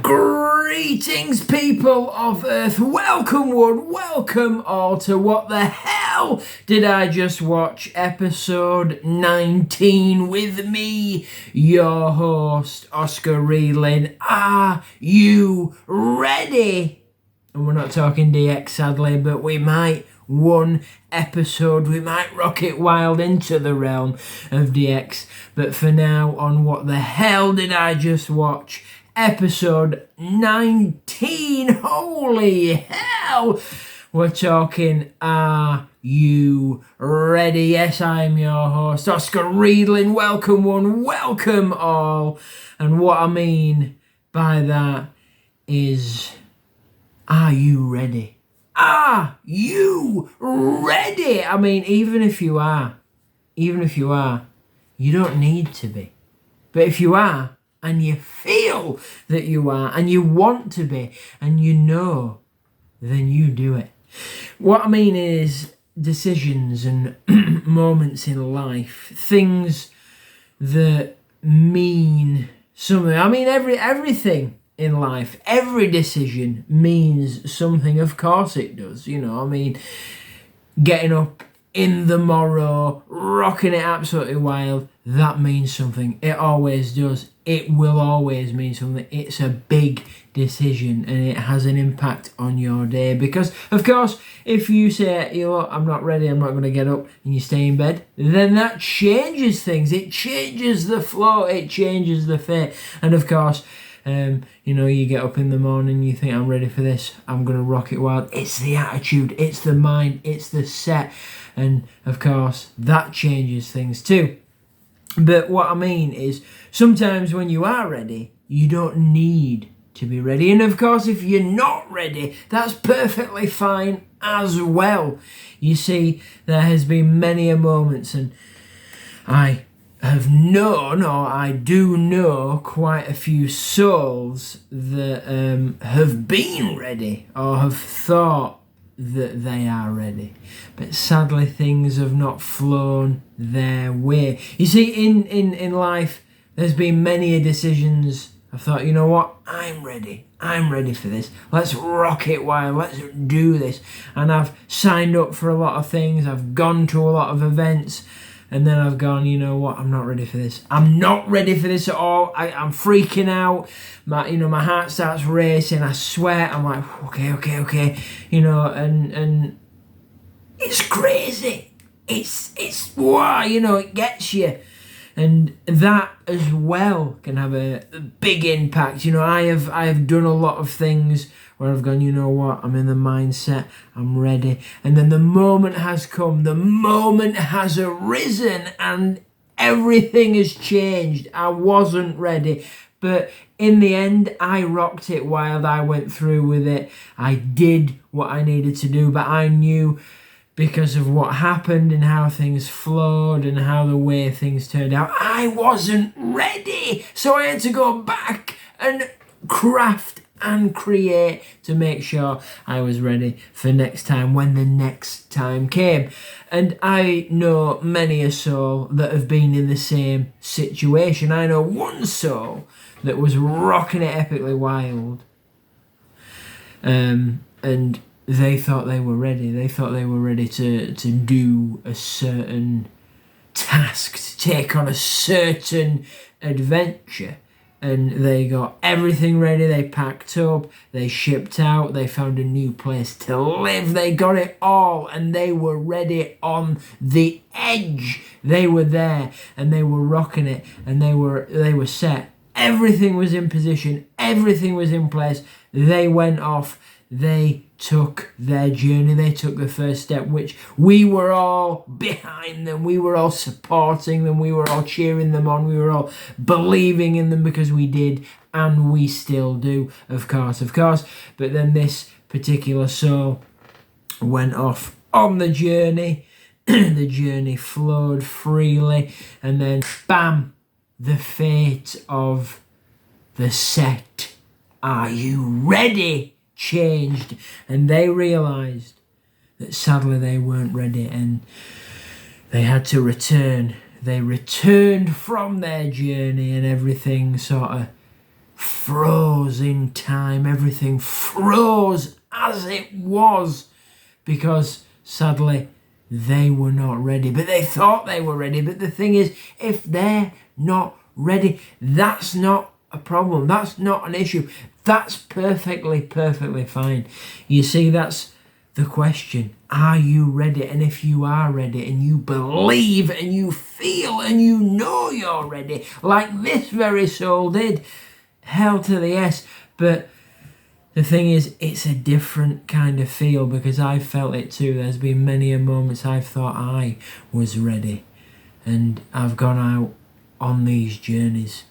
Greetings, people of Earth. Welcome one, welcome all to What the Hell Did I Just Watch? Episode 19 with me, your host, Oscar Reeling. Are you ready? And we're not talking DX, sadly, but we might. One episode, we might rock it wild into the realm of DX. But for now, on What the Hell Did I Just Watch? Episode 19. Holy hell! We're talking, are you ready? Yes, I am your host, Oscar Reeling. Welcome one, welcome all. And what I mean by that is, are you ready? Are you ready? I mean, even if you are, you don't need to be. But if you are, and you feel that you are, and you want to be, and you know, then you do it. What I mean is decisions and moments in life, things that mean something. I mean, everything in life, every decision means something. Of course it does, you know. I mean, getting up in the morrow, rocking it absolutely wild, that means something. It always does. It will always mean something. It's a big decision and it has an impact on your day. Because, of course, if you say, you know, I'm not ready, I'm not going to get up, and you stay in bed, then that changes things. It changes the flow. It changes the fate. And, of course, you know, you get up in the morning, you think, I'm ready for this, I'm going to rock it wild. It's the attitude, it's the mind, it's the set. And, of course, that changes things too. But what I mean is, sometimes when you are ready, you don't need to be ready. And, of course, if you're not ready, that's perfectly fine as well. You see, there has been many a moments, and I have known, or I do know, quite a few souls that have been ready or have thought that they are ready, but sadly things have not flown their way. You see, in life, there's been many decisions. I thought, you know what, I'm ready for this, let's rock it wild, let's do this. And I've signed up for a lot of things, I've gone to a lot of events, and then I've gone, you know what, I'm not ready for this. I'm not ready for this at all. I'm freaking out. My heart starts racing. I sweat. I'm like, okay. You know, and it's crazy. It's wow, you know, it gets you. And that as well can have a big impact. You know, I have done a lot of things where I've gone, you know what, I'm in the mindset, I'm ready. And then the moment has come, the moment has arisen, and everything has changed. I wasn't ready. But in the end, I rocked it wild. I went through with it. I did what I needed to do, but I knew, because of what happened and how things flowed and how the way things turned out, I wasn't ready. So I had to go back and craft and create to make sure I was ready for next time, when the next time came. And I know many a soul that have been in the same situation. I know one soul that was rocking it epically wild, and they thought they were ready. They thought they were ready to do a certain task, to take on a certain adventure. And they got everything ready. They packed up, they shipped out, they found a new place to live. They got it all, and they were ready on the edge. They were there, and they were rocking it, and they were set. Everything was in position. Everything was in place. They went off. They took their journey. They took the first step, which we were all behind them. We were all supporting them. We were all cheering them on. We were all believing in them, because we did, and we still do, of course. But then this particular soul went off on the journey. The journey flowed freely, and then bam, the fate of the set, are you ready, changed. And they realised that sadly they weren't ready, and they had to return. They returned from their journey, and everything sort of froze in time. Everything froze as it was because sadly they were not ready. But they thought they were ready. But the thing is, if they're not ready, that's not a problem. That's not an issue. That's perfectly fine. You see, that's the question. Are you ready? And if you are ready and you believe and you feel and you know you're ready, like this very soul did, hell to the yes. But the thing is, it's a different kind of feel because I've felt it too. There's been many a moments I've thought I was ready and I've gone out on these journeys.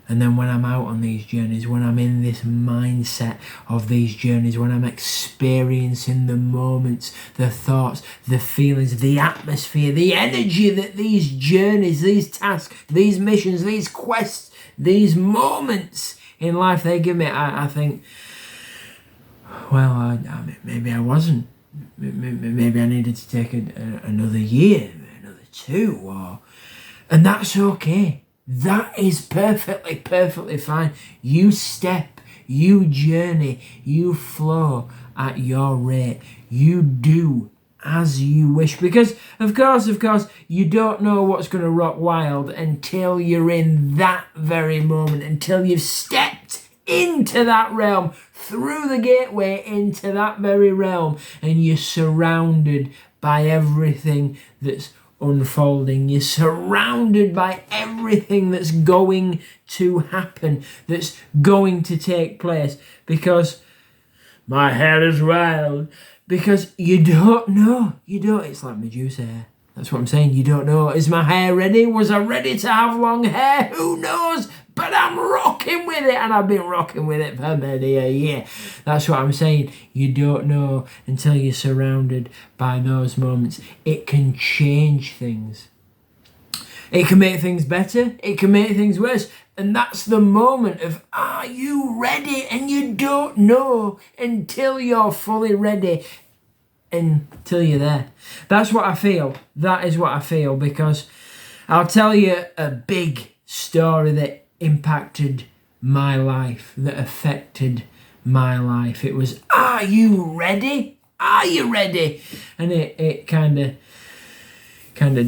And then when I'm out on these journeys, when I'm in this mindset of these journeys, when I'm experiencing the moments, the thoughts, the feelings, the atmosphere, the energy that these journeys, these tasks, these missions, these quests, these moments in life they give me, I think, well, maybe I wasn't. Maybe I needed to take another year, another two, and that's okay. That is perfectly fine. You step, you journey, you flow at your rate. You do as you wish. Because, of course, you don't know what's going to rock wild until you're in that very moment, until you've stepped into that realm, through the gateway into that very realm, and you're surrounded by everything that's unfolding. You're surrounded by everything that's going to happen, that's going to take place, because my hair is wild, because you don't know. It's like Medusa hair. That's what I'm saying. You don't know. Is my hair ready? Was I ready to have long hair? Who knows? But I'm rocking with it, and I've been rocking with it for many a year. That's what I'm saying. You don't know until you're surrounded by those moments. It can change things. It can make things better. It can make things worse. And that's the moment of, are you ready? And you don't know until you're fully ready, until you're there. That's what I feel. That is what I feel, because I'll tell you a big story that impacted my life, that affected my life. It was, are you ready? Are you ready? And it kind of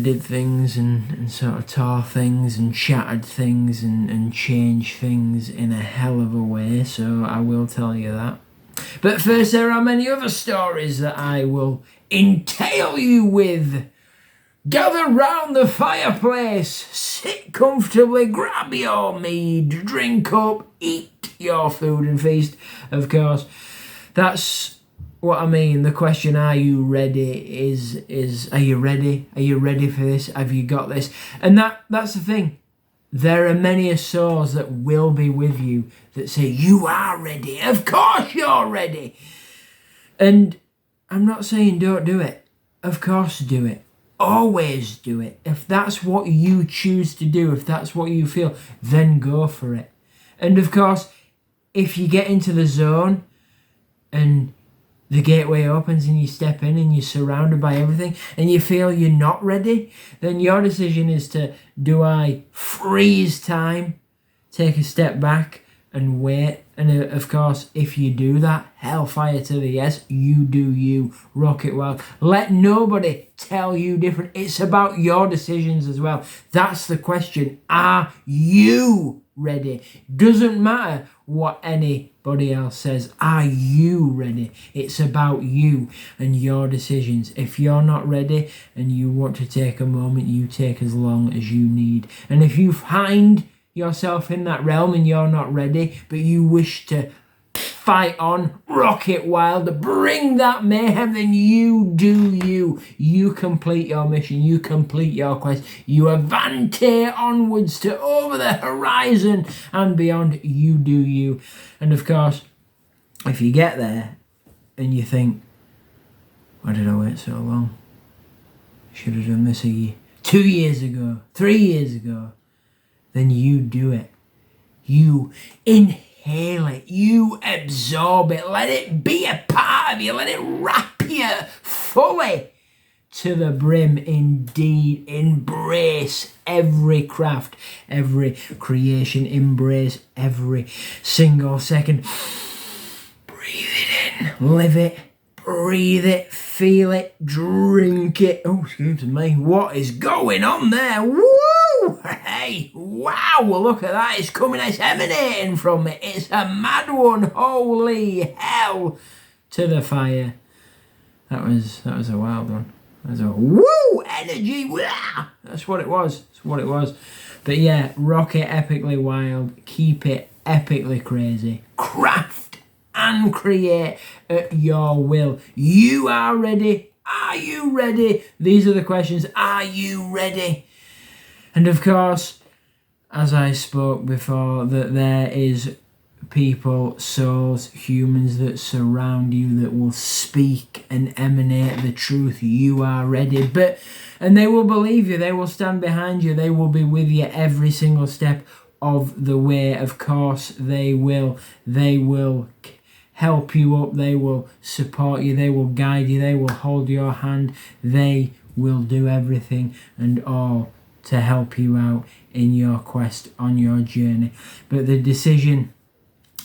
did things and sort of tore things and shattered things and changed things in a hell of a way. So I will tell you that. But first, there are many other stories that I will entail you with. Gather round the fireplace, sit comfortably, grab your mead, drink up, eat your food and feast. Of course, that's what I mean. The question, are you ready, is are you ready? Are you ready for this? Have you got this? And that's the thing. There are many souls that will be with you that say, you are ready. Of course you're ready. And I'm not saying don't do it. Of course do it. Always do it. If that's what you choose to do, if that's what you feel, then go for it. And of course, if you get into the zone and the gateway opens and you step in and you're surrounded by everything and you feel you're not ready, then your decision is to, do I freeze time, take a step back and wait? And of course, if you do that, hellfire to the yes, you do you, rock it wild. Let nobody tell you different. It's about your decisions as well. That's the question. Are you ready? Doesn't matter what anybody else says. Are you ready? It's about you and your decisions. If you're not ready and you want to take a moment, you take as long as you need. And if you find yourself in that realm and you're not ready, but you wish to fight on, rock it wild, bring that mayhem, then you do you. You complete your mission, you complete your quest, you avante onwards to over the horizon and beyond. You do you. And of course, if you get there and you think, why did I wait so long? Should have done this 2 years ago, 3 years ago. Then you do it. You inhale it. You absorb it. Let it be a part of you. Let it wrap you fully to the brim. Indeed, embrace every craft, every creation, embrace every single second. Breathe it in, live it, breathe it, feel it, drink it. Oh, excuse me, what is going on there? Woo! Hey, wow, look at that, it's coming, it's emanating from it. It's a mad one, holy hell to the fire. That was a wild one. That was a woo energy. Wah! That's what it was. That's what it was. But yeah, rock it epically wild. Keep it epically crazy. Craft and create at your will. You are ready. Are you ready? These are the questions. Are you ready? And of course, as I spoke before, that there is people, souls, humans that surround you that will speak and emanate the truth. You are ready. And they will believe you. They will stand behind you. They will be with you every single step of the way. Of course, they will. They will help you up. They will support you. They will guide you. They will hold your hand. They will do everything and all to help you out in your quest, on your journey. But the decision,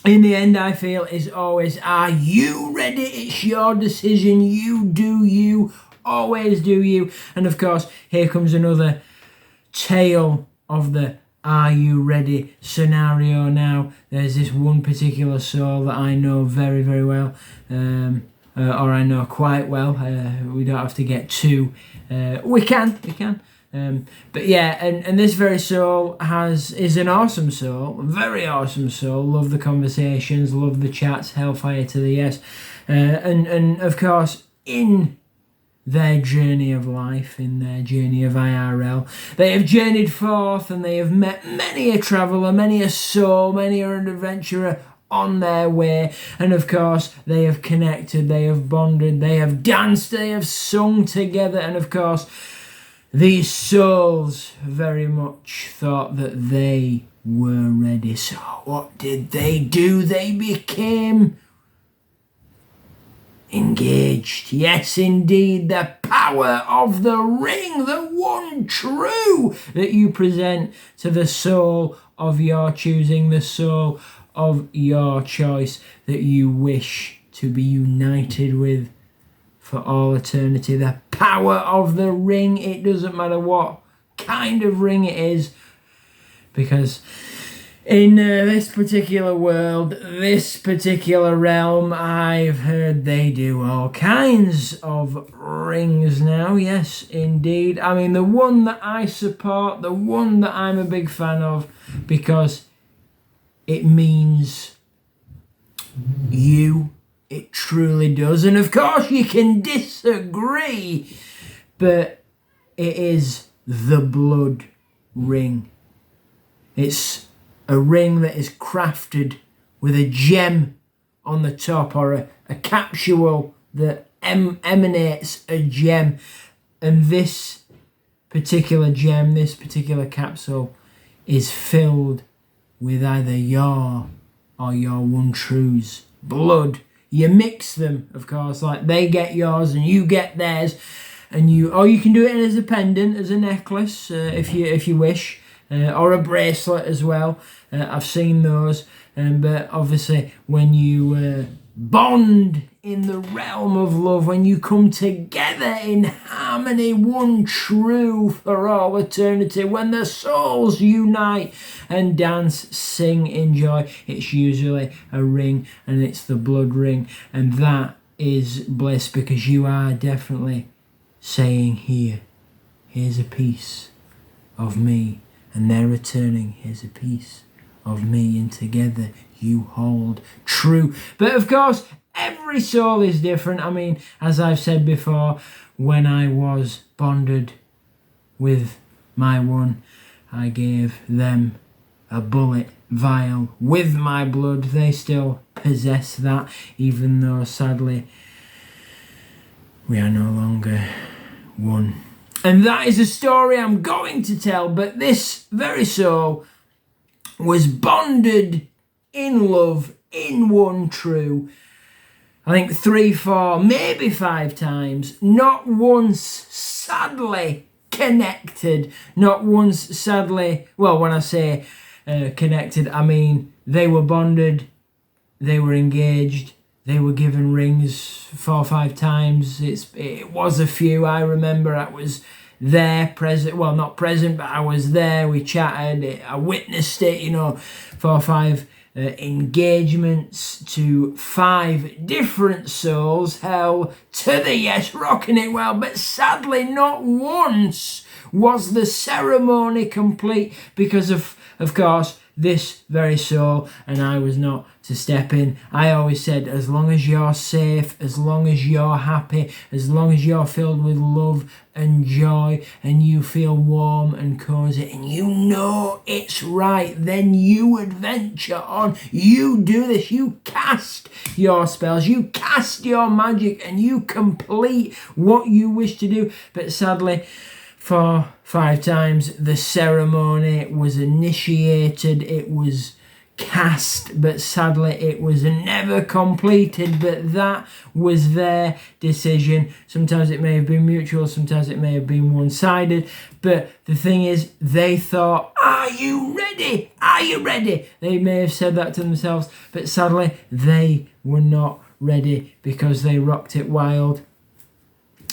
in the end, I feel, is always, are you ready? It's your decision. You do you. Always do you. And of course, here comes another tale of the are you ready scenario now. There's this one particular soul that I know very, very well, or I know quite well. We don't have to get too... We can. But yeah, and this very soul is an awesome soul, very awesome soul. Love the conversations, love the chats, hellfire to the yes. And of course, in their journey of life, in their journey of IRL, they have journeyed forth and they have met many a traveller, many a soul, many an adventurer on their way. And of course, they have connected, they have bonded, they have danced, they have sung together. And of course, these souls very much thought that they were ready. So what did they do? They became engaged. Yes, indeed, the power of the ring, the one true that you present to the soul of your choosing, the soul of your choice that you wish to be united with for all eternity. The power of the ring. It doesn't matter what kind of ring it is, because in this particular world, this particular realm, I've heard they do all kinds of rings now. Yes, indeed. I mean, the one that I support, the one that I'm a big fan of, because it means you. It truly does. And of course, you can disagree, but it is the blood ring. It's a ring that is crafted with a gem on the top, or a capsule that emanates a gem. And this particular gem, this particular capsule, is filled with either your or your one true's blood. You mix them, of course, like they get yours and you get theirs, and you can do it as a pendant, as a necklace, if you wish, or a bracelet as well. I've seen those, but obviously when you bond in the realm of love, when you come together in harmony, one true for all eternity, when the souls unite and dance, sing, enjoy, it's usually a ring, and it's the blood ring. And that is bliss, because you are definitely saying, here's a piece of me, and they're returning, here's a piece of me, and together you hold true. But of course, every soul is different. I mean, as I've said before, when I was bonded with my one, I gave them a bullet vial with my blood. They still possess that, even though sadly we are no longer one. And that is a story I'm going to tell, but this very soul was bonded in love, in one true. I think 3, 4, maybe 5 times. Not once, sadly, connected. Not once, sadly, well, when I say connected, I mean they were bonded, they were engaged, they were given rings 4 or 5 times. It was a few. I remember I was there, present, well, not present, but I was there. We chatted, I witnessed it, 4 or 5 engagements to 5 different souls. Hell to the yes, rocking it well. But sadly, not once was the ceremony complete because of course, this very soul, and I was not to step in. I always said, as long as you're safe, as long as you're happy, as long as you're filled with love and joy, and you feel warm and cozy, and you know it's right, then you adventure on. You do this. You cast your spells. You cast your magic, and you complete what you wish to do. But sadly, 4, 5 times the ceremony was initiated, it was cast, but sadly it was never completed. But that was their decision. Sometimes it may have been mutual, sometimes it may have been one-sided, but the thing is, they thought, are you ready? Are you ready? They may have said that to themselves, but sadly they were not ready because they rocked it wild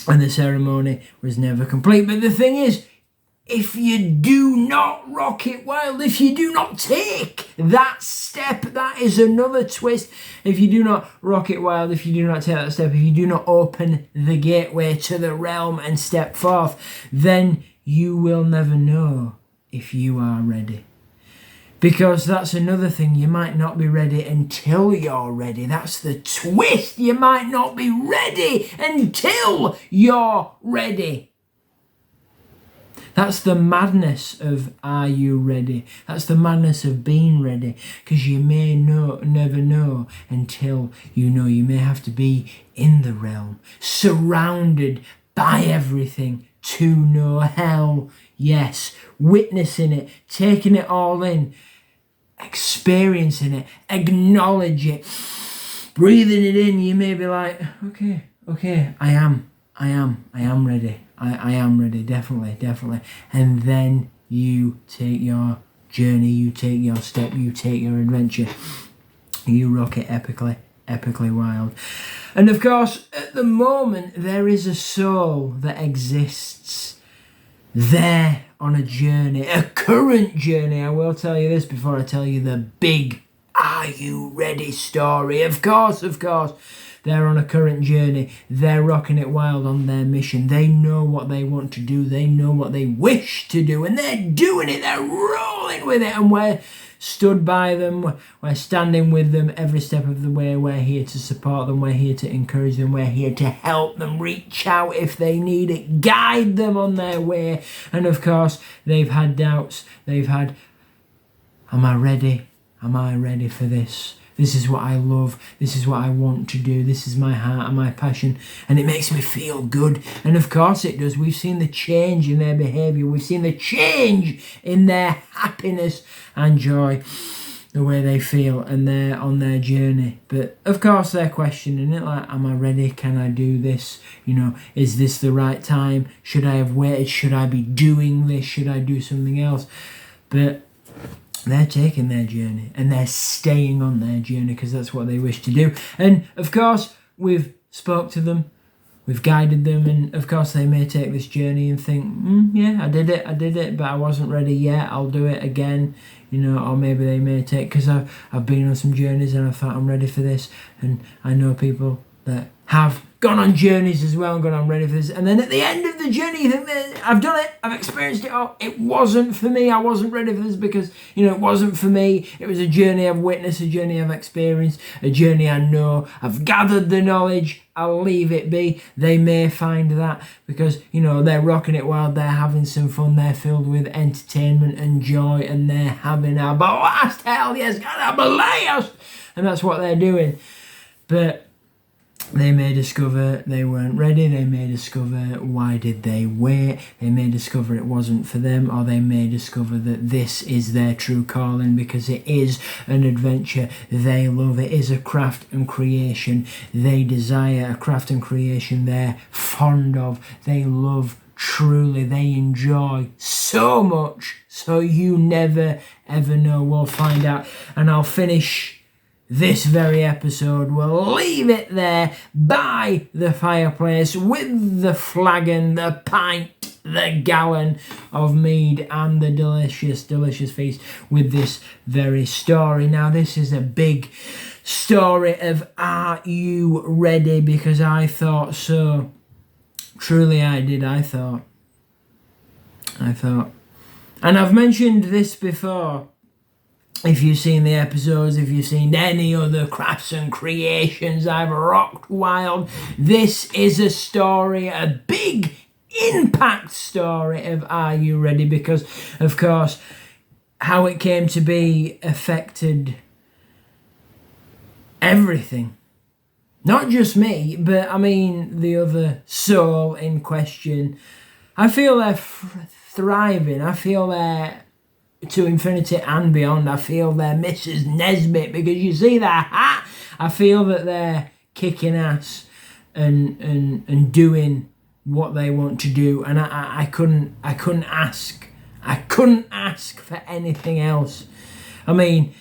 and the ceremony was never complete. But the thing is, if you do not rock it wild, if you do not take that step, that is another twist. If you do not rock it wild, if you do not take that step, if you do not open the gateway to the realm and step forth, then you will never know if you are ready. Because that's another thing, you might not be ready until you're ready. That's the twist. You might not be ready until you're ready. That's the madness of are you ready? That's the madness of being ready. Because you may never know until you know. You may have to be in the realm, surrounded by everything to know. Hell, yes. Witnessing it, taking it all in, experiencing it, acknowledge it, breathing it in. You may be like, okay, I am ready. I am ready, definitely. And then you take your journey, you take your step, you take your adventure. You rock it epically wild. And of course, at the moment, there is a soul that exists there on a journey, a current journey. I will tell you this before I tell you the big are you ready story. Of course, they're on a current journey. They're rocking it wild on their mission. They know what they want to do. They know what they wish to do, and they're doing it. They're rolling with it, and we're stood by them. We're standing with them every step of the way. We're here to support them. We're here to encourage them. We're here to help them, reach out if they need it, guide them on their way. And of course, they've had doubts. They've had, am I ready? Am I ready for this? This is what I love. This is what I want to do. This is my heart and my passion. And it makes me feel good. And of course it does. We've seen the change in their behaviour. We've seen the change in their happiness and joy, the way they feel, and they're on their journey. But of course they're questioning it, like, am I ready? Can I do this? Is this the right time? Should I have waited? Should I be doing this? Should I do something else? But they're taking their journey and they're staying on their journey because that's what they wish to do. And of course, we've spoke to them, we've guided them, and of course they may take this journey and think, yeah, I did it, but I wasn't ready yet, I'll do it again, or maybe they may take, because I've been on some journeys and I thought I'm ready for this, and I know people that have gone on journeys as well and gone, I'm ready for this, and then at the end of the journey you think, I've done it, I've experienced it all, it wasn't for me, I wasn't ready for this because it wasn't for me. It was a journey I've witnessed, a journey I've experienced, a journey I know, I've gathered the knowledge, I'll leave it be. They may find that because they're rocking it wild, they're having some fun, they're filled with entertainment and joy, and they're having a blast. Hell yes, got a blast, and that's what they're doing. But They may discover they weren't ready. They may discover why did they wait. They may discover it wasn't for them, or they may discover that this is their true calling because it is an adventure they love. It is a craft and creation they desire, a craft and creation they're fond of, they love truly, they enjoy so much. So you never ever know. We'll find out, and I'll finish this very episode. We'll leave it there by the fireplace with the flagon, the pint, the gallon of mead, and the delicious, delicious feast with this very story. Now, this is a big story of Are You Ready? Because I thought so. Truly I did. I thought. And I've mentioned this before. If you've seen the episodes, if you've seen any other crafts and creations I've rocked wild, this is a story, a big impact story of Are You Ready? Because, of course, how it came to be affected everything. Not just me, but I mean the other soul in question. I feel they're thriving. I feel they're to infinity and beyond. I feel they're Mrs. Nesbit, because you see their hat. I feel that they're kicking ass and doing what they want to do, and I couldn't ask for anything else. I mean,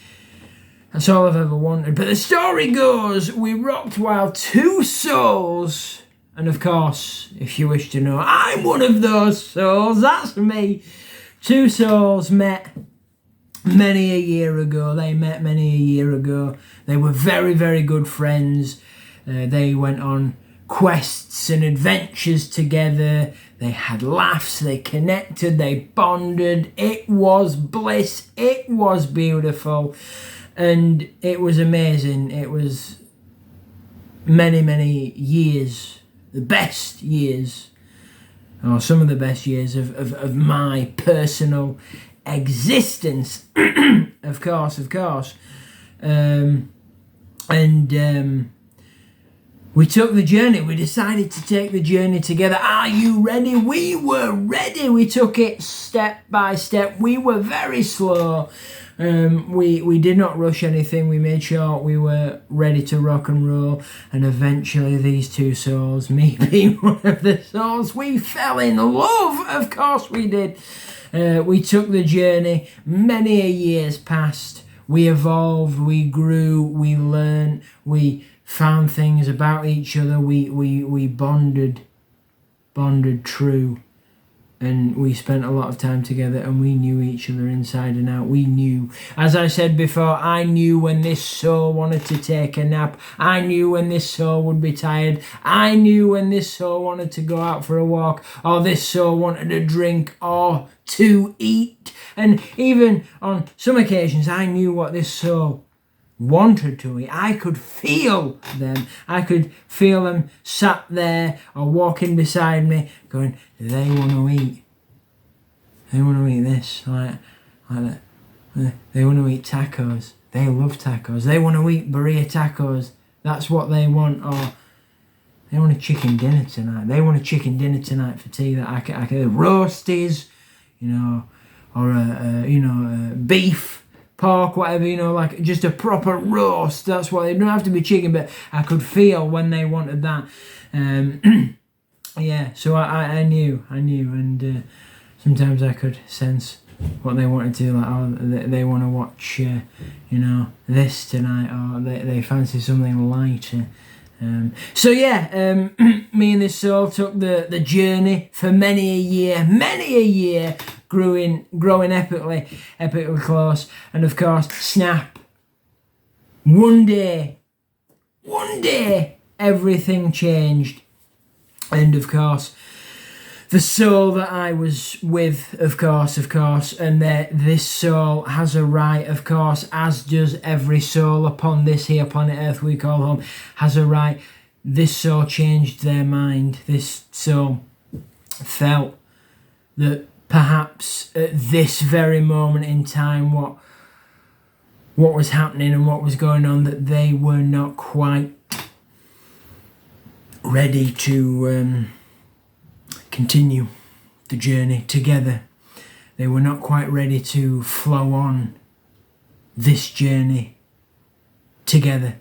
that's all I've ever wanted. But the story goes, we rocked while two souls, and of course, if you wish to know, I'm one of those souls. That's me. Two souls met many a year ago. They met many a year ago. They were very, very good friends. They went on quests and adventures together. They had laughs. They connected. They bonded. It was bliss. It was beautiful. And it was amazing. It was many, many years. The best years, or some of the best years of my personal existence. Of course. We took the journey. We decided to take the journey together. Are you ready? We were ready. We took it step by step. We were very slow. We did not rush anything. We made sure we were ready to rock and roll. And eventually these two souls, me being one of the souls, we fell in love. Of course we did. We took the journey. Many a years passed. We evolved. We grew. We learned. We found things about each other. We bonded true. And we spent a lot of time together, and we knew each other inside and out. We knew, as I said before, I knew when this soul wanted to take a nap. I knew when this soul would be tired. I knew when this soul wanted to go out for a walk, or this soul wanted a drink or to eat. And even on some occasions, I knew what this soul wanted to eat. I could feel them. I could feel them sat there or walking beside me going, they want to eat. They want to eat this, like that. They want to eat tacos. They love tacos. They want to eat burrito tacos. That's what they want. Or they want a chicken dinner tonight. They want a chicken dinner tonight for tea. That I can roasties, or beef, pork, whatever, like just a proper roast. That's what they don't have to be chicken, but I could feel when they wanted that. Yeah, so I knew, and sometimes I could sense what they wanted to, like, oh, they want to watch, this tonight, or they fancy something lighter. So yeah, me and this soul took the journey for many a year, growing epically close, and of course, snap. One day, everything changed, and of course, the soul that I was with, of course, and this soul has a right, of course, as does every soul upon this here planet Earth we call home, has a right. This soul changed their mind. This soul felt that perhaps at this very moment in time, what was happening and what was going on, that they were not quite ready to continue the journey together. They were not quite ready to flow on this journey together.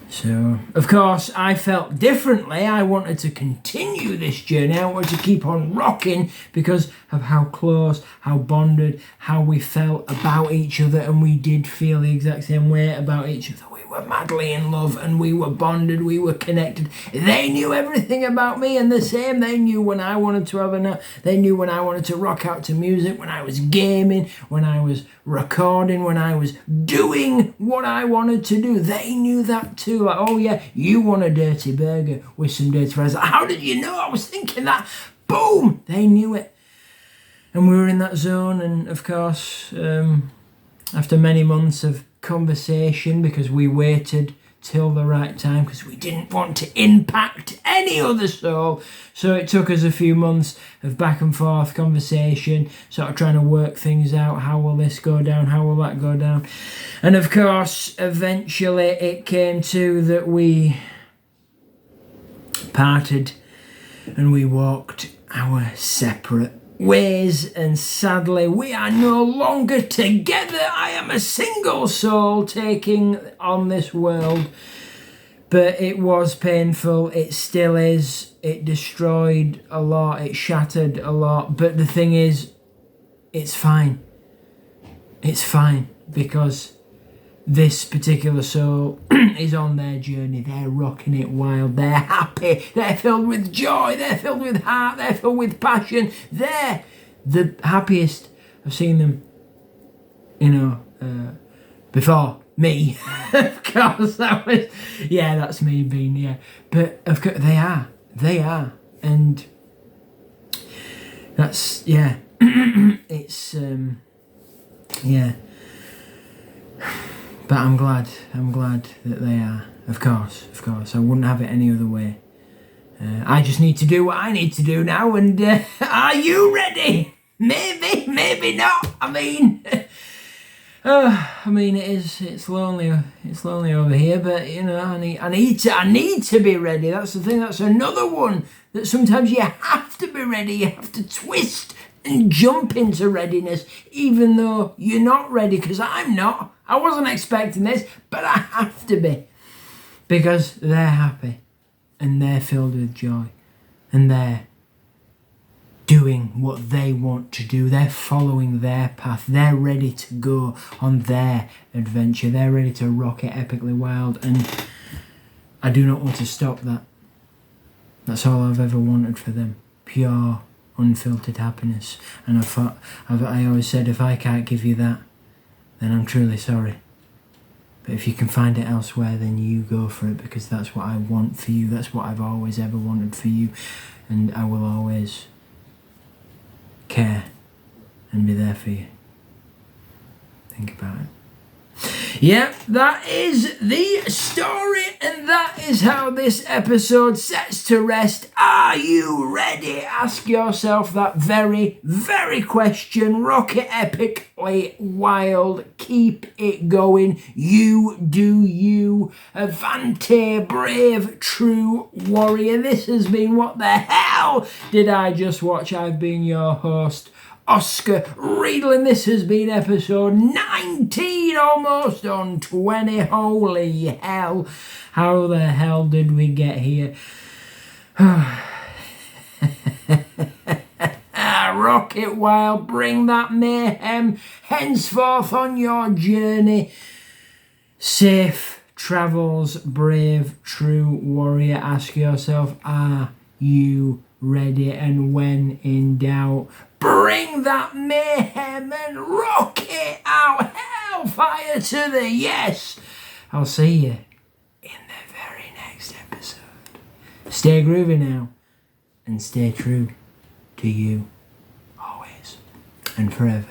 So, of course, I felt differently. I wanted to continue this journey. I wanted to keep on rocking because of how close, how bonded, how we felt about each other, and we did feel the exact same way about each other. We were madly in love and we were bonded, we were connected. They knew everything about me, and the same, they knew when I wanted to have a nap. They knew when I wanted to rock out to music, when I was gaming, when I was recording, when I was doing what I wanted to do. They knew that too. Like, oh yeah, you want a dirty burger with some dirty fries. Like, how did you know I was thinking that? Boom! They knew it. And we were in that zone, and of course, after many months of conversation, because we waited till the right time, because we didn't want to impact any other soul, so it took us a few months of back and forth conversation, sort of trying to work things out. How will this go down? How will that go down? And of course, eventually it came to that we parted and we walked our separate ways, and sadly we are no longer together. I am a single soul taking on this world, but it was painful. It still is. It destroyed a lot, it shattered a lot, but the thing is, it's fine. It's fine, because this particular soul is on their journey. They're rocking it wild. They're happy. They're filled with joy. They're filled with heart. They're filled with passion. They're the happiest. I've seen them, before me. Of course, that's me being, yeah. But of course, they are. And that's, yeah. It's, yeah. But I'm glad that they are. Of course. I wouldn't have it any other way. I just need to do what I need to do now, and are you ready? Maybe not. I mean, it's lonely over here, but I need to be ready. That's the thing. That's another one that sometimes you have to be ready. You have to twist and jump into readiness, even though you're not ready, because I'm not. I wasn't expecting this, but I have to be, because they're happy and they're filled with joy and they're doing what they want to do. They're following their path. They're ready to go on their adventure. They're ready to rock it epically wild, and I do not want to stop that. That's all I've ever wanted for them. Pure, unfiltered happiness. And I always said, if I can't give you that, then I'm truly sorry. But if you can find it elsewhere, then you go for it, because that's what I want for you. That's what I've always ever wanted for you, and I will always care and be there for you. Think about it. Yeah, that is the story, and that is how this episode sets to rest. Are you ready? Ask yourself that very, very question. Rock it epically wild. Keep it going. You do you. Avante, brave, true warrior. This has been What the Hell Did I Just Watch? I've been your host, Oscar Riedlin. This has been episode 19, almost on 20. Holy hell. How the hell did we get here? Rock it wild, bring that mayhem henceforth on your journey. Safe travels, brave, true warrior. Ask yourself, are you ready? And when in doubt, bring that mayhem and rock it out. Hellfire to the yes. I'll see you in the very next episode. Stay groovy now, and stay true to you, always and forever.